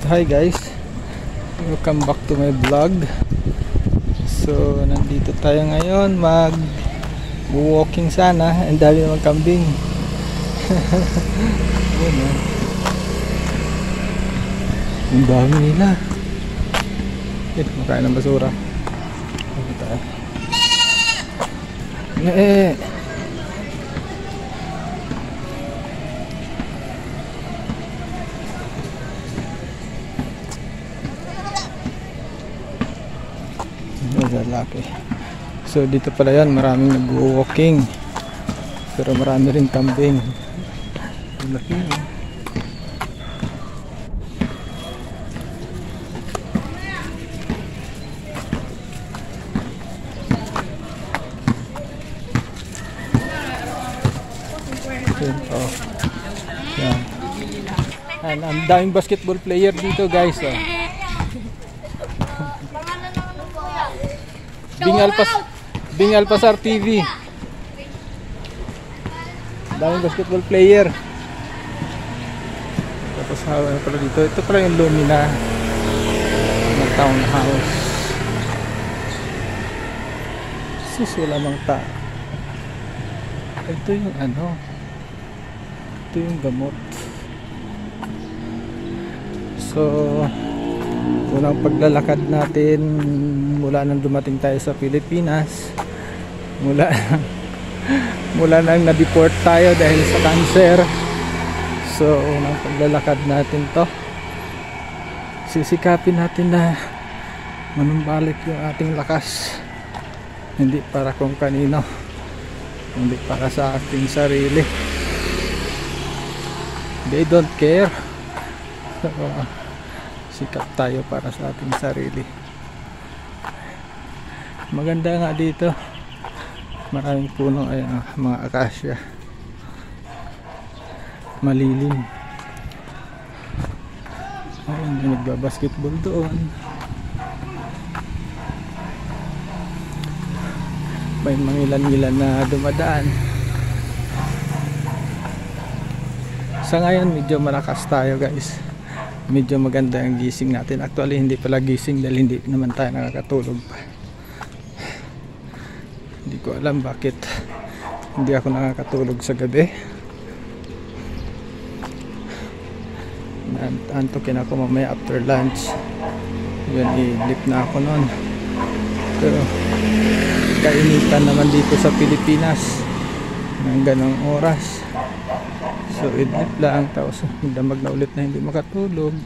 Hi guys, welcome back to my vlog. So nandito tayo ngayon, mag-walking sana. Ang dami naman kambing. Ayan, ang dami nila. Makain ng basura. Dito tayo. Lalaki. So dito pala yan, maraming nag-walking, pero marami rin kambing. Laki. Yan. Ang daming basketball player dito guys. Bingal Pasar TV. Daming basketball player. Tapos ano pala dito? Ito pala yung Lumina ng townhouse. Wala mang ta. Ito yung ano. Ito yung gamot. So unang paglalakad natin mula nang dumating tayo sa Pilipinas, mula nang na-deport tayo dahil sa cancer. So unang paglalakad natin to, sisikapin natin na manumbalik yung ating lakas, hindi para kung kanino, hindi para sa ating sarili. They don't care. So sikap tayo para sa ating sarili. Maganda nga dito, maraming puno. Ayan, mga akasya, malilim. Ayun, nagbabasketball doon. May mangilan-ngilan na dumadaan. Sa ngayon medyo malakas tayo guys, medyo maganda ang gising natin. Actually hindi pala gising dahil hindi naman tayo nakakatulog pa. Hindi ko alam bakit hindi ako nakakatulog sa gabi. Antokin ako mamaya after lunch. Yun, i-lip na ako noon. Pero kainitan naman dito sa Pilipinas ng ganong oras. So idlip lang, tapos damag na ulit na hindi makatulog.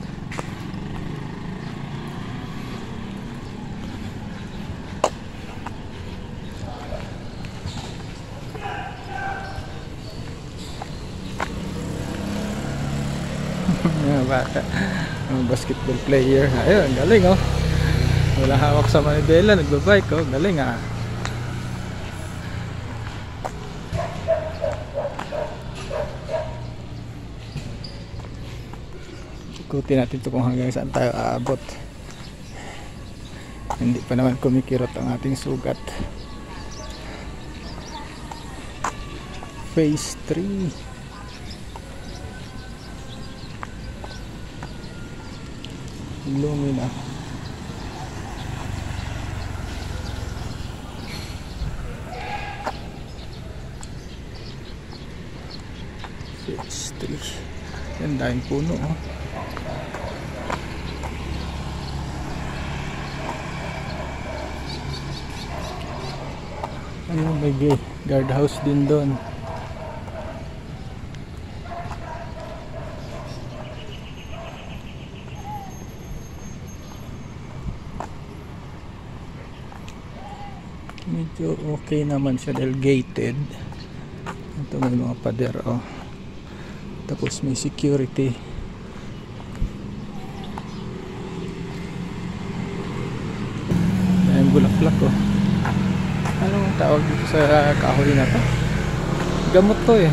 Mga bata, mga basketball player. Ayun, galing oh. Wala hawak sa manibela, nagbabike oh. Galing ah. Ikutin natin ito kung hanggang saan tayo aabot. Hindi pa naman kumikirot ang ating sugat. Phase 3. Lumina. Phase 3. Yan, dahil puno oh. Ano, may guardhouse din doon. Medyo okay naman siya dahil gated. Ito may mga pader oh. Tapos may security. Ayan, bulaklak oh. Anong tawag dito sa kahoy na to? Gamot to eh.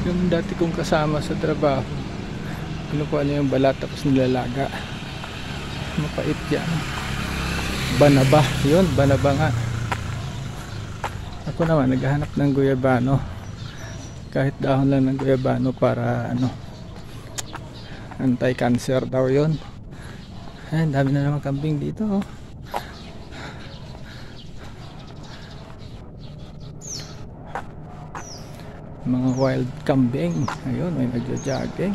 Yung dati kong kasama sa trabaho, kinukuha niya yung balat tapos nilalaga. Mapait yan. Banaba. Yun, banaba nga. Ako naman naghahanap ng guyabano. Kahit dahon lang ng guyabano para ano, anti-cancer daw yun. Ayan, dami na naman kambing dito oh. Mga wild kambing. Ayun, may nagja-jogging.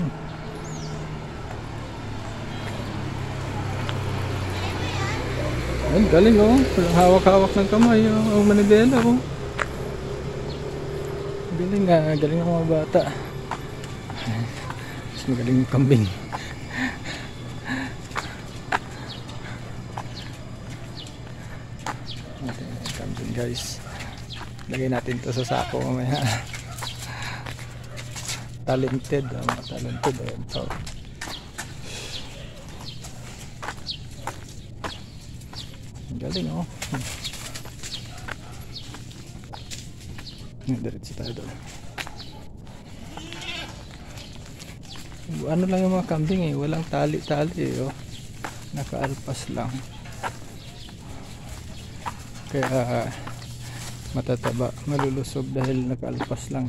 Ayun, galing oh. Walang hawak-hawak ng kamay oh. Manibela oh. Galing nga, galing ang mga bata. Mas magaling yung kambing. Kambing guys. Lagay natin to sa sako mamaya. Talented, mga talented. Ayan to. Galing oh. Diretso tayo doon. Ano lang yung mga kambing eh, walang tali-tali eh oh. Nakaalpas lang. Kaya matataba, malulusog dahil nakaalpas lang.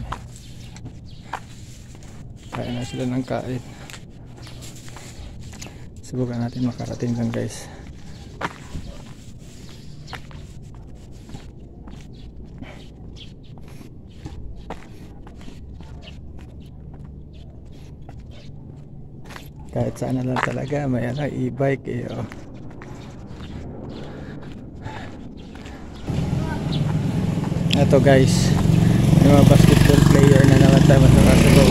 Kaya na sila ng kain. Subukan natin makarating lang guys. Kahit saan na lang talaga may e-bike eh oh. Ito guys, may mga basketball player na naman tayo masarasagaw.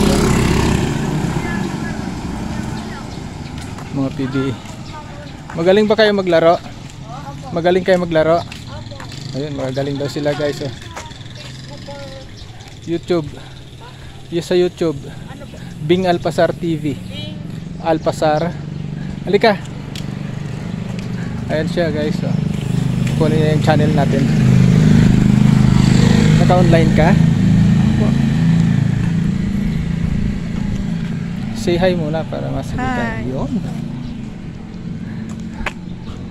Mga PBA. Magaling ba kayo maglaro? Magaling kayo maglaro? Ayun, magaling daw sila guys oh. YouTube. Yung sa YouTube Bing Alpasar TV. Alpasar. Halika. Ayan siya guys oh. Kunin niya yung channel natin. Naka-online ka? Say hi muna para masagutan. Yun.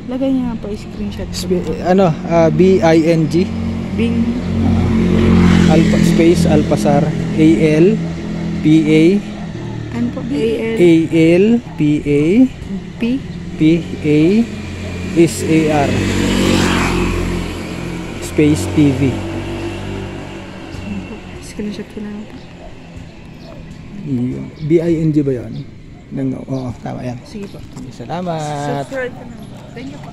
Lagay niya po screenshot. B-I-N-G Bing Alpha space Alpasar A-L-P-A ano po? A-L-P-A P P-A-S-A-R space TV. Screenshot ko na lang po. B-I-N-G ba yun? Oo, tama yan. Sige po. Salamat. Subscribe ko na. Thank you po.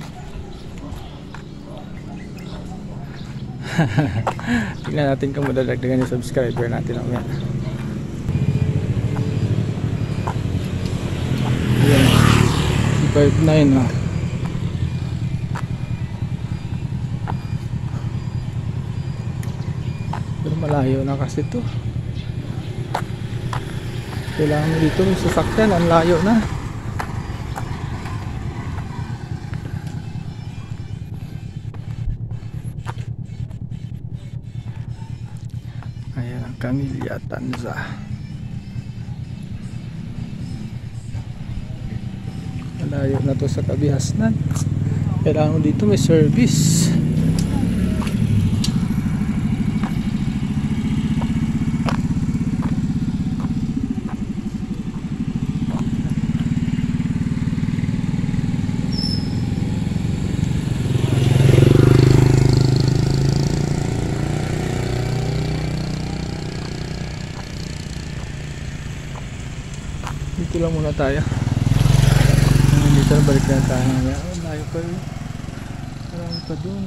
Tingnan natin kung madadagdagan yung subscriber natin mamaya. Ayan. 5.9 oh. Pero malayo na kasi to. Kailangan mo dito may sasakyan, ang layo na. Ayan ang Camilla Tanza. Malayo na to sa Kabihasnan. Kailangan mo dito may service. Dito lang muna tayo. Dito na balik na tayo. Malayo pa rin. Marami pa dun.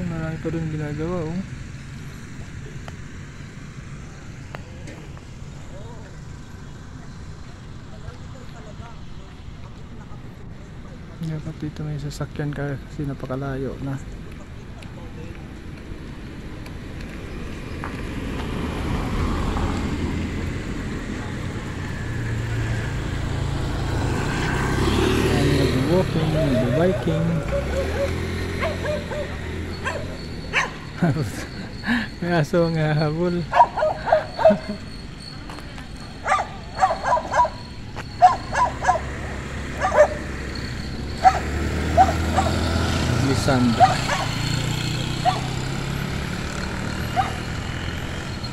Marami pa dun ginagawa oh. Dapat dito may sasakyan kasi napakalayo na. Walking, biking. May aso nga habol. Lisandra.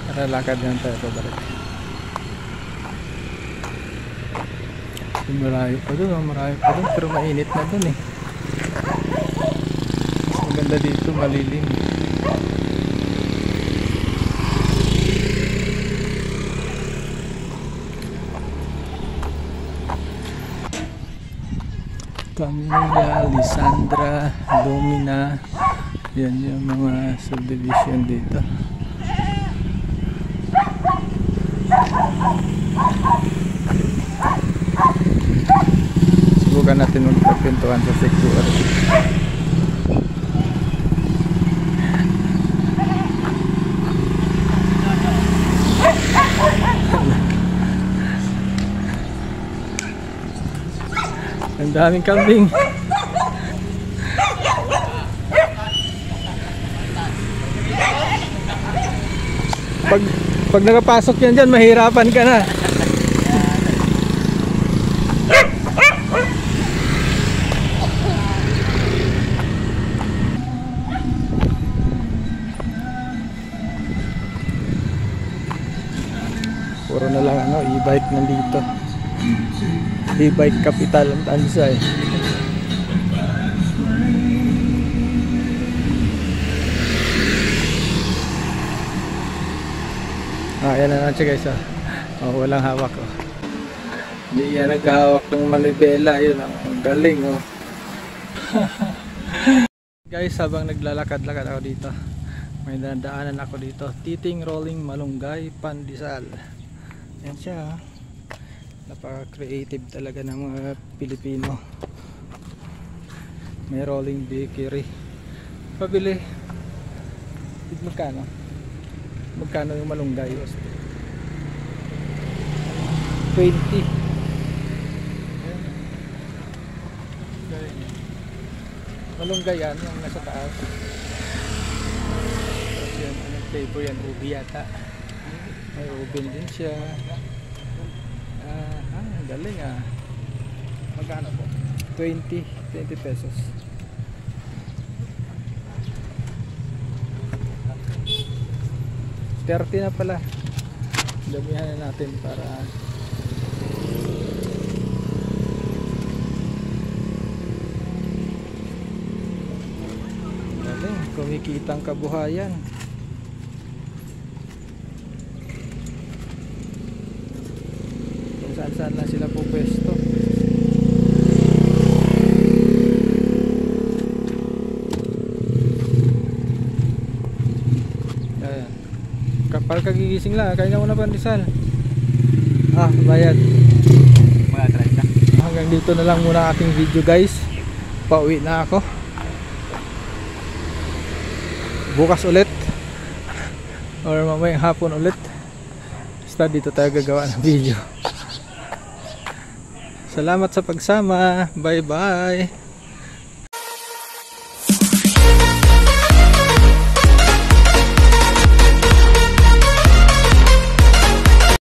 Tara, lakad yan tayo pabalik. Malayo pa doon, marami pa doon, pero mainit na doon eh. Mas maganda dito, malilim. Camilla, Lisandra, Lumina. Yan yung mga subdivision dito. Subukan natin magpapintuan sa security. Ang daming kambing. Pag nakapasok yan dyan, mahirapan ka na. Puro na lang ano, e-bike nandito. E-bike capital ang Tansa eh. Yan na lang siya guys. Walang hawak oh. Hindi yan naghahawak ng manibela. Yun ang galing oh. Guys, habang naglalakad-lakad ako dito, may dadaanan ako dito. Titing Rolling Malunggay Pandesal. Yan siya. Napaka-creative talaga ng mga Pilipino. May rolling bakery. Pabili. Magkano? Magkano yung malunggay? 20. Malunggay yan, yung nasa taas. Tapos yan, anong flavor yan? Ubi yata. May ubin din siya. Ang galing ah. Magkano po? 20 pesos. $30 na pala. Damihan na natin para galing, kumikitang kabuhayan. Kung saan na sila pupwesto. Kapal kagigising lang, kain na muna pandesal. Bayad. Mga 30. Hanggang dito na lang muna ating video guys. Pauwi na ako. Bukas ulit. Or mamayang hapon ulit. Basta dito tayo gagawa ng video. Salamat sa pagsama. Bye bye.